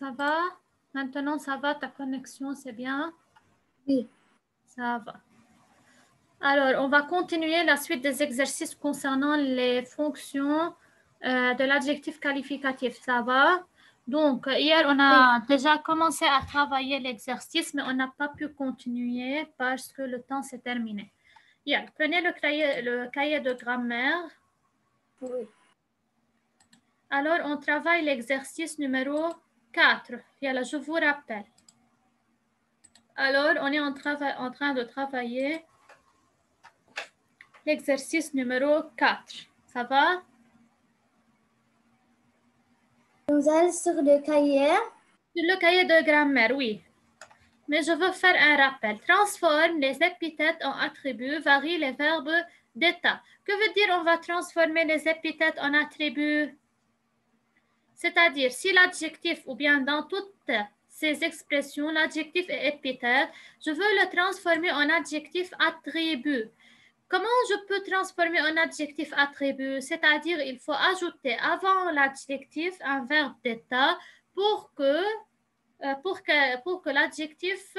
Ça va? Maintenant, ça va, ta connexion, c'est bien? Oui. Ça va. Alors, on va continuer la suite des exercices concernant les fonctions de l'adjectif qualificatif. Ça va? Donc, hier, on a déjà commencé à travailler l'exercice, mais on n'a pas pu continuer parce que le temps s'est terminé. Hier, prenez le cahier de grammaire. Oui. Alors, on travaille l'exercice numéro 4. Yalla, je vous rappelle. Alors, on est en train de travailler l'exercice numéro 4. Ça va? Nous allons sur le cahier. Sur le cahier de grammaire, oui. Mais je veux faire un rappel. Transforme les épithètes en attributs, varie les verbes d'état. Que veut dire on va transformer les épithètes en attributs? C'est-à-dire, si l'adjectif, ou bien dans toutes ces expressions, l'adjectif est épithète, je veux le transformer en adjectif attribut. Comment je peux transformer un adjectif attribut? C'est-à-dire, il faut ajouter avant l'adjectif un verbe d'état pour que l'adjectif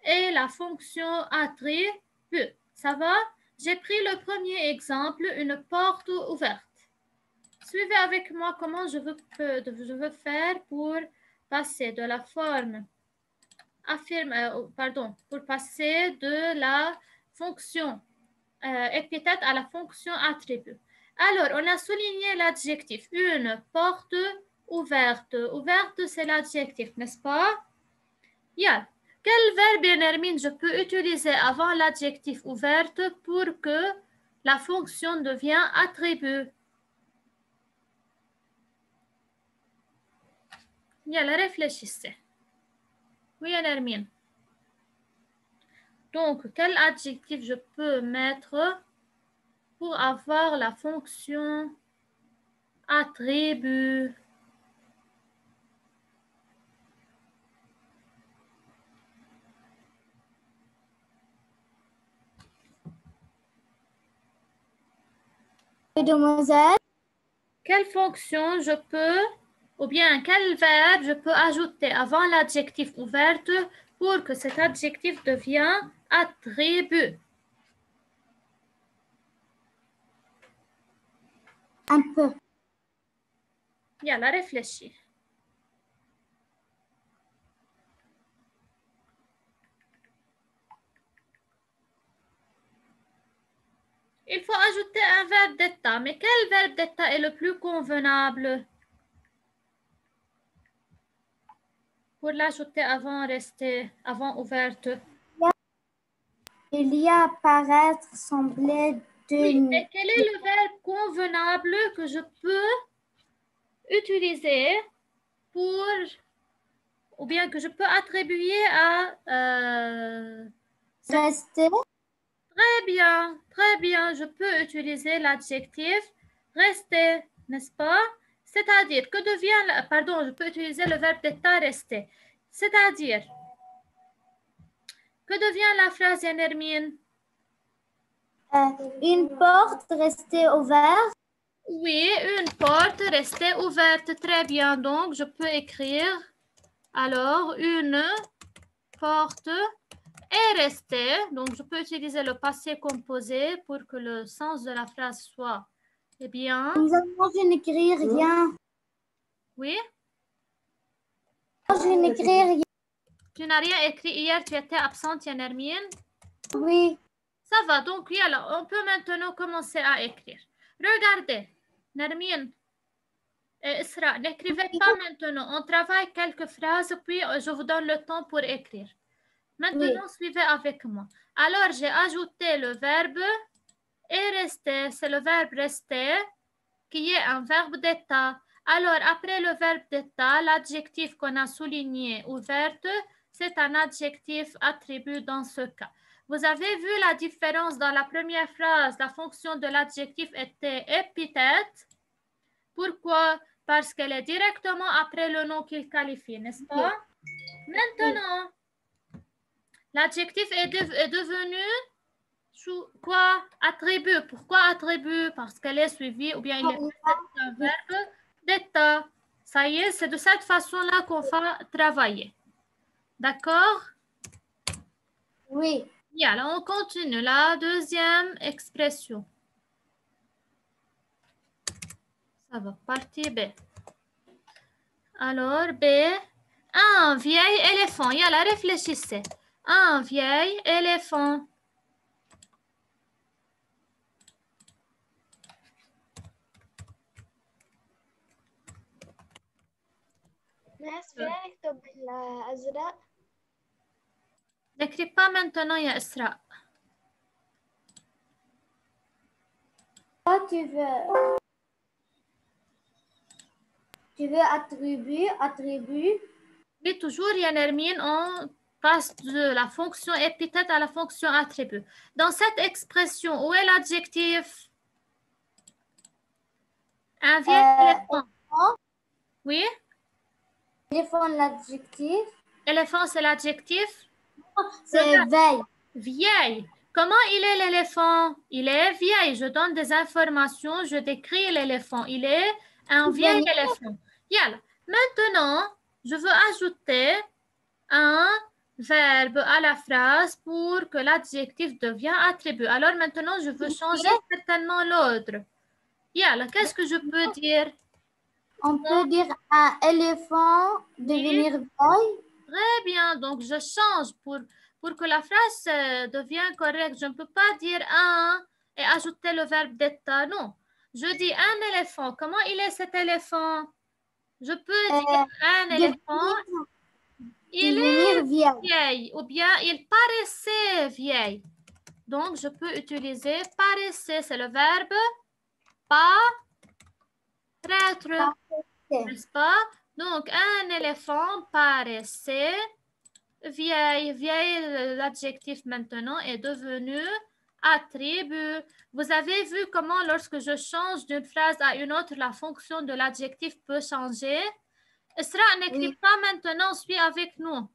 ait la fonction attribut. Ça va? J'ai pris le premier exemple, une porte ouverte. Suivez avec moi comment je veux faire pour passer de la forme pour passer de la fonction épithète à la fonction attribut. Alors, on a souligné l'adjectif. Une porte ouverte. Ouverte, c'est l'adjectif, n'est-ce pas? Yeah. Quel verbe, Nermine, je peux utiliser avant l'adjectif ouverte pour que la fonction devienne attribut? Yalla, réfléchissez. Oui, Nermine. Donc, quel adjectif je peux mettre pour avoir la fonction attribut? Mademoiselle. Quelle fonction je peux, ou bien quel verbe je peux ajouter avant l'adjectif ouverte pour que cet adjectif devienne attribut? Un peu. Yalla, réfléchis. Il faut ajouter un verbe d'état. Mais quel verbe d'état est le plus convenable pour l'ajouter avant rester, avant ouverte? Il y a apparaître, sembler de... Oui, mais quel est le verbe convenable que je peux utiliser pour, ou bien que je peux attribuer à rester. Très bien, je peux utiliser l'adjectif rester, n'est-ce pas? C'est-à-dire, que devient, pardon, je peux utiliser le verbe d'état rester. C'est-à-dire, que devient la phrase, Nermine? Une porte restée ouverte. Oui, une porte restée ouverte. Très bien, donc je peux écrire, alors, une porte est restée. Donc, je peux utiliser le passé composé pour que le sens de la phrase soit, eh bien... Je n'écris rien. Oui? Je n'écris rien. Tu n'as rien écrit hier, tu étais absente, Nermine? Oui. Ça va, donc oui, alors, on peut maintenant commencer à écrire. Regardez, Nermine et Isra, n'écrivez pas maintenant. On travaille quelques phrases, puis je vous donne le temps pour écrire. Maintenant, suivez avec moi. Alors, j'ai ajouté le verbe et rester. C'est le verbe rester qui est un verbe d'état. Alors, après le verbe d'état, l'adjectif qu'on a souligné, ouverte, c'est un adjectif attribut dans ce cas. Vous avez vu la différence dans la première phrase. La fonction de l'adjectif était épithète. Pourquoi? Parce qu'elle est directement après le nom qu'il qualifie, n'est-ce pas? Maintenant, l'adjectif est devenu quoi? Attribut. Pourquoi attribut? Parce qu'elle est suivie ou bien il est un verbe d'état. Ça y est, c'est de cette façon-là qu'on va travailler. D'accord? Oui. Et alors, on continue. La deuxième expression. Ça va partir B. Alors, B. Un vieil éléphant. Yalla, réfléchissez. Un vieil éléphant. N'écris pas maintenant, ya Isra. Toi, tu veux attribut. Oui, toujours, ya Nermine, on passe de la fonction épithète à la fonction attribut. Dans cette expression, où est l'adjectif? Un vieil éléphant. Oui? Éléphant, l'adjectif. Éléphant, c'est l'adjectif? C'est veille. Vieille. Comment il est l'éléphant? Il est vieil. Je donne des informations, je décris l'éléphant. Il est un vieil éléphant. Yalla. Maintenant, je veux ajouter un verbe à la phrase pour que l'adjectif devienne attribut. Alors maintenant, je veux changer certainement l'ordre. Yalla, qu'est-ce que je peux dire? On peut dire un éléphant devenir veille. Très bien. Donc, je change pour que la phrase devienne correcte. Je ne peux pas dire un et ajouter le verbe d'être. Non. Je dis un éléphant. Comment il est cet éléphant? Je peux dire un éléphant. Il est vieil ou bien il paraissait vieil. Donc, je peux utiliser paraissait. C'est le verbe paraître. N'est-ce pas? Donc, un éléphant paraissait vieil. Vieil, l'adjectif maintenant est devenu attribut. Vous avez vu comment lorsque je change d'une phrase à une autre, la fonction de l'adjectif peut changer. Isra, n'écris pas maintenant, suis avec nous.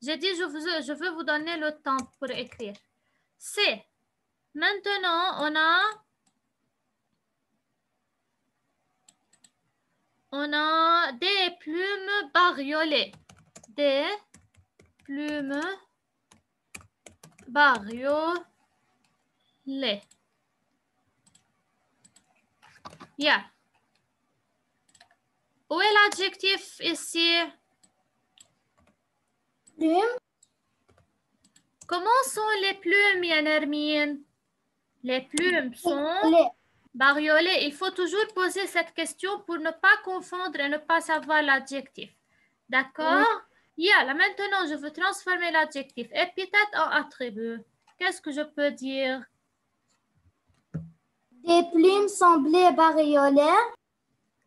J'ai dit, je veux vous donner le temps pour écrire. C'est. Maintenant, on a des plumes bariolées. Des plumes bariolées. Yeah. Où est l'adjectif ici? Plume. Comment sont les plumes, Yann-Hermine? Les plumes sont bariolées. Il faut toujours poser cette question pour ne pas confondre et ne pas savoir l'adjectif. D'accord? Là maintenant, je veux transformer l'adjectif épithète en attribut. Qu'est-ce que je peux dire? Des plumes semblaient bariolées.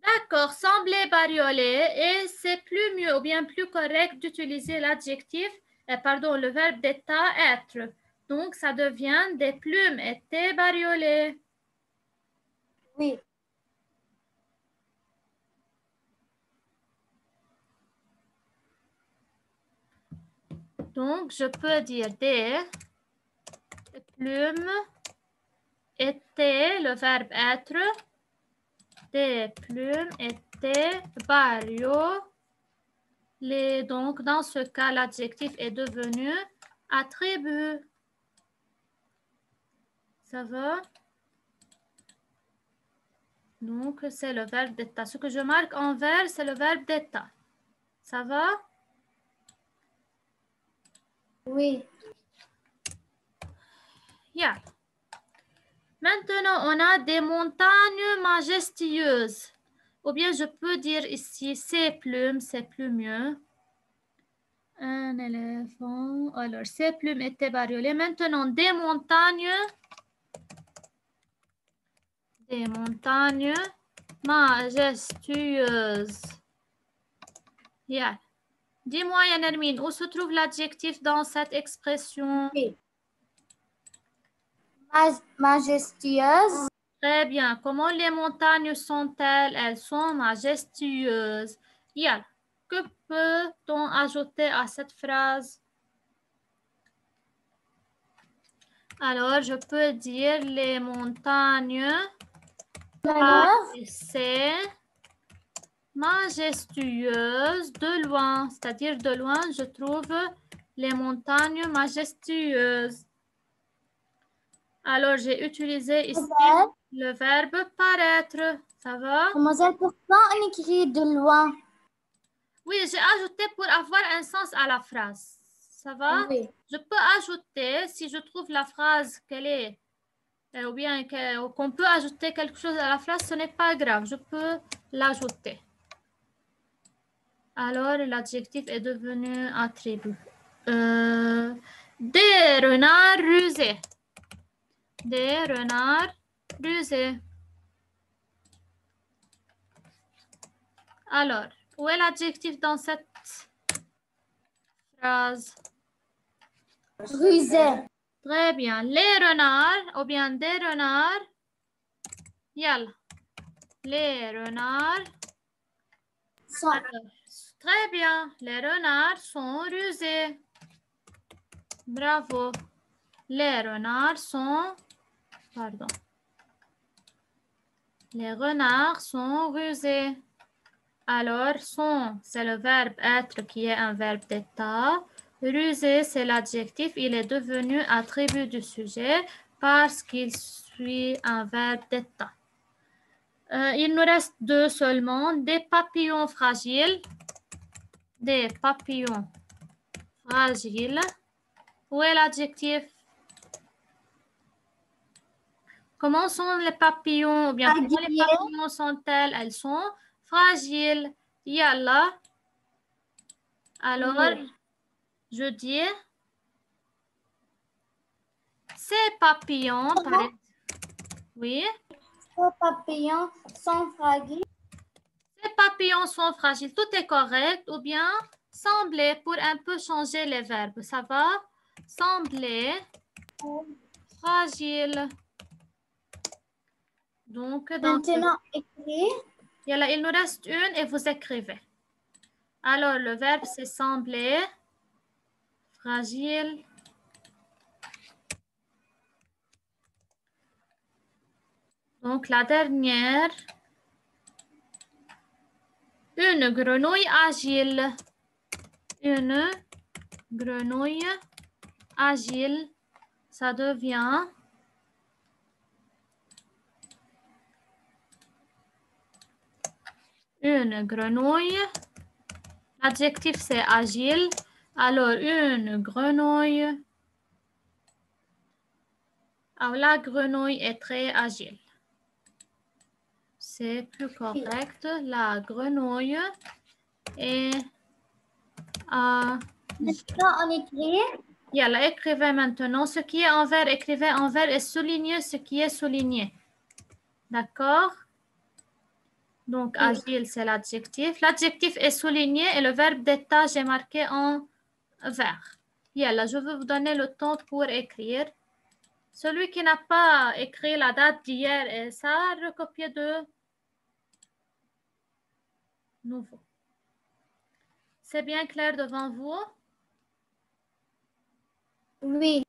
D'accord, sembler bariolées. Et c'est plus mieux ou bien plus correct d'utiliser l'adjectif, le verbe d'état être. Donc, ça devient des plumes étaient bariolées. Oui. Donc, je peux dire des plumes étaient, le verbe être, des plumes étaient bariolées. Donc, dans ce cas, l'adjectif est devenu attribut. Ça va? Donc, c'est le verbe d'état. Ce que je marque en vert, c'est le verbe d'état. Ça va? Oui. Yeah. Maintenant, on a des montagnes majestueuses. Ou bien, je peux dire ici, ces plumes, c'est plus mieux. Un éléphant. Alors, ces plumes étaient bariolées. Maintenant, des montagnes majestueuses. Yeah. Dis-moi, Yann-Hermine, où se trouve l'adjectif dans cette expression? Oui. Majestueuse. Très bien. Comment les montagnes sont-elles? Elles sont majestueuses. Yeah. Que peut-on ajouter à cette phrase? Alors, je peux dire les montagnes paraissaient majestueuse de loin. C'est-à-dire de loin, je trouve les montagnes majestueuses. Alors, j'ai utilisé ici le verbe paraître. Ça va? Mademoiselle, pourquoi on écrit de loin? Oui, j'ai ajouté pour avoir un sens à la phrase. Ça va? Oui. Je peux ajouter, si je trouve la phrase qu'elle est, ou bien qu'on peut ajouter quelque chose à la phrase, ce n'est pas grave. Je peux l'ajouter. Alors, l'adjectif est devenu attribut. Des renards rusés. Des renards rusés. Alors, où est l'adjectif dans cette phrase? Rusé. Très bien. Les renards, ou bien des renards. Yalla. Les renards. Alors, très bien. Les renards sont rusés. Bravo. Les renards sont... Pardon. Les renards sont rusés. Alors, sont, c'est le verbe être qui est un verbe d'état. Rusé, c'est l'adjectif. Il est devenu attribut du sujet parce qu'il suit un verbe d'état. Il nous reste deux seulement. Des papillons fragiles. Des papillons fragiles. Où est l'adjectif? Comment sont les papillons? Ou bien comment les papillons sont-elles? Elles sont fragiles. Yalla. Alors, je dis, ces papillons, oui. Ces papillons sont fragiles. Ces papillons sont fragiles. Tout est correct. Ou bien, sembler pour un peu changer les verbes. Ça va? Sembler. Fragile. Donc, maintenant, écrire. Yalla, il nous reste une et vous écrivez. Alors, le verbe, c'est sembler. Fragile. Donc, la dernière. Une grenouille agile. Une grenouille agile. Ça devient une grenouille. L'adjectif, c'est agile. Alors, une grenouille. Alors, la grenouille est très agile. C'est plus correct. La grenouille est agile. Maintenant, on écrit. Yalla, écrivez maintenant. Ce qui est en vert, écrivez en vert et soulignez ce qui est souligné. D'accord? Donc, agile, c'est l'adjectif. L'adjectif est souligné et le verbe d'état, j'ai marqué en vert. Yalla, je vais vous donner le temps pour écrire. Celui qui n'a pas écrit la date d'hier et ça, recopier de nouveau. C'est bien clair devant vous? Oui.